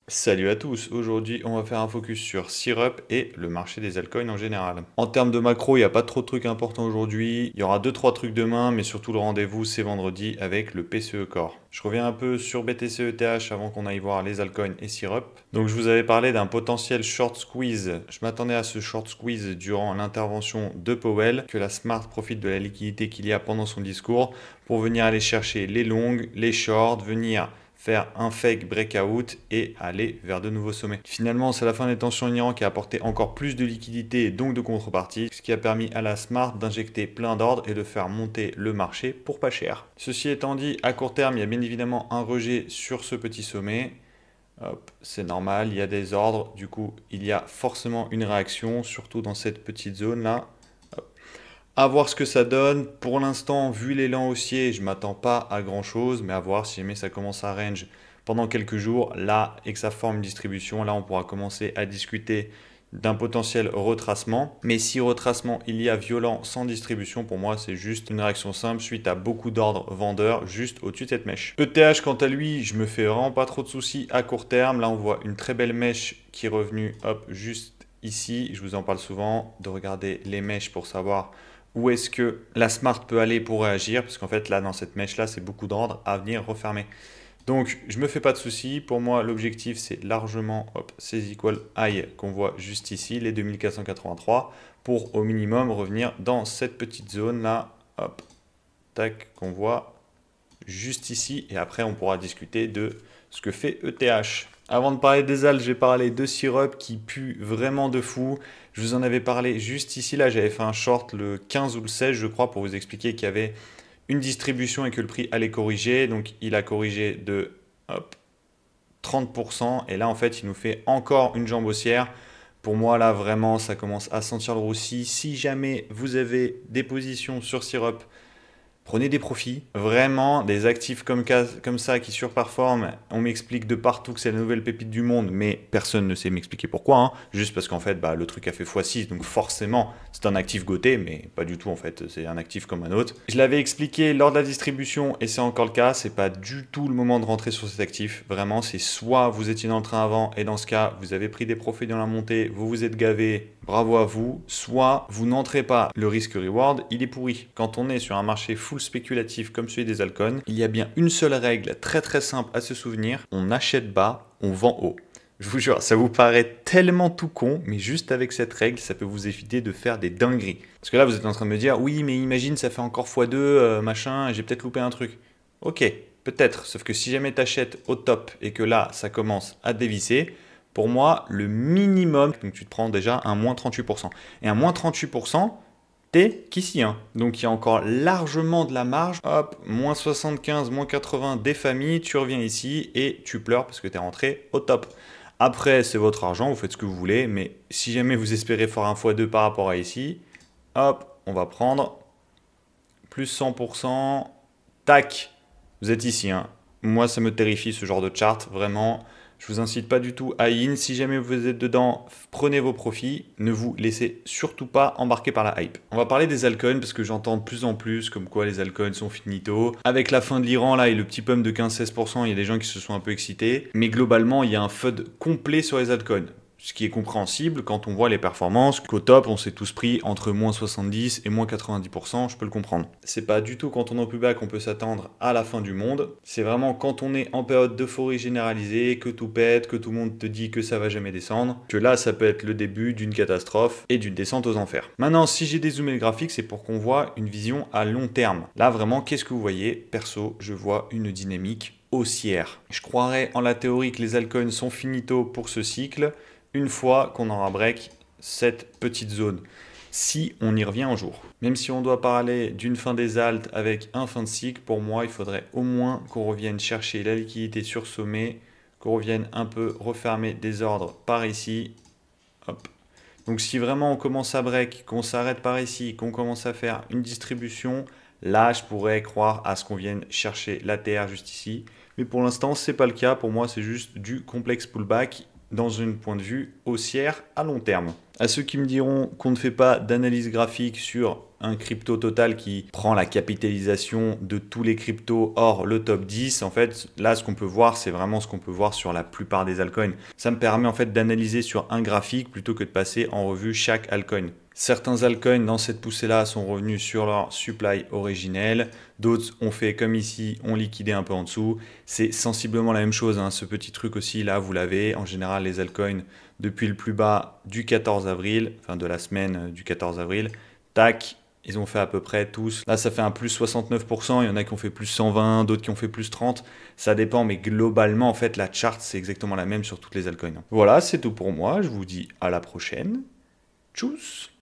Salut à tous, aujourd'hui on va faire un focus sur Syrup et le marché des altcoins en général. En termes de macro, il n'y a pas trop de trucs importants aujourd'hui, il y aura deux trois trucs demain, mais surtout le rendez-vous c'est vendredi avec le PCE Core. Je reviens un peu sur BTC ETH avant qu'on aille voir les altcoins et Syrup. Donc je vous avais parlé d'un potentiel short squeeze, je m'attendais à ce short squeeze durant l'intervention de Powell, que la Smart profite de la liquidité qu'il y a pendant son discours pour venir aller chercher les longues, les shorts, venir faire un fake breakout et aller vers de nouveaux sommets. Finalement, c'est la fin des tensions en Iran qui a apporté encore plus de liquidité et donc de contrepartie, ce qui a permis à la Smart d'injecter plein d'ordres et de faire monter le marché pour pas cher. Ceci étant dit, à court terme, il y a bien évidemment un rejet sur ce petit sommet. Hop, c'est normal, il y a des ordres, du coup, il y a forcément une réaction, surtout dans cette petite zone là. À voir ce que ça donne. Pour l'instant, vu l'élan haussier, je ne m'attends pas à grand chose, mais à voir si jamais ça commence à range pendant quelques jours, là, et que ça forme une distribution, là, on pourra commencer à discuter d'un potentiel retracement. Mais si retracement il y a violent sans distribution, pour moi, c'est juste une réaction simple suite à beaucoup d'ordres vendeurs juste au-dessus de cette mèche. ETH, quant à lui, je me fais vraiment pas trop de soucis à court terme. Là, on voit une très belle mèche qui est revenue, hop, juste ici. Je vous en parle souvent, de regarder les mèches pour savoir où est-ce que la Smart peut aller pour réagir, parce qu'en fait là dans cette mèche là c'est beaucoup d'ordres à venir refermer. Donc je me fais pas de soucis, pour moi l'objectif c'est largement ces equal high qu'on voit juste ici, les 2483, pour au minimum revenir dans cette petite zone là, hop, tac, qu'on voit juste ici, et après on pourra discuter de ce que fait ETH. Avant de parler des altes, j'ai parlé de Syrup qui pue vraiment de fou. Je vous en avais parlé juste ici, là j'avais fait un short le 15 ou le 16 je crois pour vous expliquer qu'il y avait une distribution et que le prix allait corriger. Donc il a corrigé de hop, 30% et là en fait il nous fait encore une jambe haussière. Pour moi là vraiment ça commence à sentir le roussi. Si jamais vous avez des positions sur Syrup, prenez des profits, vraiment des actifs comme ça qui surperforment. On m'explique de partout que c'est la nouvelle pépite du monde, mais personne ne sait m'expliquer pourquoi. Juste parce qu'en fait, le truc a fait x6, donc forcément, c'est un actif goté, mais pas du tout en fait. C'est un actif comme un autre. Je l'avais expliqué lors de la distribution, et c'est encore le cas. C'est pas du tout le moment de rentrer sur cet actif. Vraiment, c'est soit vous étiez dans le train avant, et dans ce cas, vous avez pris des profits dans la montée, vous vous êtes gavé, bravo à vous. Soit vous n'entrez pas. Le risque-reward, il est pourri. Quand on est sur un marché full spéculatif comme celui des altcoins, il y a bien une seule règle très très simple à se souvenir, on achète bas, on vend haut. Je vous jure, ça vous paraît tellement tout con, mais juste avec cette règle, ça peut vous éviter de faire des dingueries. Parce que là, vous êtes en train de me dire, oui, mais imagine, ça fait encore x2, machin, j'ai peut-être loupé un truc. Ok, peut-être, sauf que si jamais tu achètes au top et que là, ça commence à dévisser, pour moi, le minimum, donc tu te prends déjà un moins 38%. Et un moins 38%, t'es qu'ici. Hein. Donc il y a encore largement de la marge. Hop, moins 75, moins 80 des familles, tu reviens ici et tu pleures parce que tu es rentré au top. Après, c'est votre argent, vous faites ce que vous voulez, mais si jamais vous espérez faire un x2 par rapport à ici, hop, on va prendre plus 100%, tac, vous êtes ici. Hein. Moi, ça me terrifie ce genre de chart, vraiment. Je vous incite pas du tout à in. Si jamais vous êtes dedans, prenez vos profits. Ne vous laissez surtout pas embarquer par la hype. On va parler des altcoins parce que j'entends de plus en plus comme quoi les altcoins sont finito. Avec la fin de l'Iran là et le petit pump de 15-16%, il y a des gens qui se sont un peu excités. Mais globalement, il y a un FUD complet sur les altcoins. Ce qui est compréhensible quand on voit les performances, qu'au top, on s'est tous pris entre moins 70 et moins 90%, je peux le comprendre. C'est pas du tout quand on est au plus bas qu'on peut s'attendre à la fin du monde. C'est vraiment quand on est en période d'euphorie généralisée, que tout pète, que tout le monde te dit que ça va jamais descendre, que là, ça peut être le début d'une catastrophe et d'une descente aux enfers. Maintenant, si j'ai dézoomé le graphique, c'est pour qu'on voit une vision à long terme. Là, vraiment, qu'est-ce que vous voyez? Perso, je vois une dynamique haussière. Je croirais en la théorie que les altcoins sont finito pour ce cycle, une fois qu'on aura break cette petite zone, si on y revient un jour. Même si on doit parler d'une fin des altes avec un fin de cycle, pour moi, il faudrait au moins qu'on revienne chercher la liquidité sur sommet, qu'on revienne un peu refermer des ordres par ici. Hop. Donc si vraiment on commence à break, qu'on s'arrête par ici, qu'on commence à faire une distribution, là je pourrais croire à ce qu'on vienne chercher l'ATR juste ici. Mais pour l'instant, ce n'est pas le cas. Pour moi, c'est juste du complexe pullback dans un point de vue haussière à long terme. À ceux qui me diront qu'on ne fait pas d'analyse graphique sur un crypto total qui prend la capitalisation de tous les cryptos hors le top 10, en fait, là, ce qu'on peut voir, c'est vraiment ce qu'on peut voir sur la plupart des altcoins. Ça me permet en fait d'analyser sur un graphique plutôt que de passer en revue chaque altcoin. Certains altcoins dans cette poussée-là sont revenus sur leur supply originel. D'autres ont fait comme ici, ont liquidé un peu en dessous. C'est sensiblement la même chose, hein. Ce petit truc aussi, là, vous l'avez. En général, les altcoins, depuis le plus bas du 14 avril, enfin de la semaine du 14 avril, tac, ils ont fait à peu près tous. Là, ça fait un plus 69%. Il y en a qui ont fait plus 120, d'autres qui ont fait plus 30. Ça dépend, mais globalement, en fait, la chart, c'est exactement la même sur toutes les altcoins. Voilà, c'est tout pour moi. Je vous dis à la prochaine. Tchuss!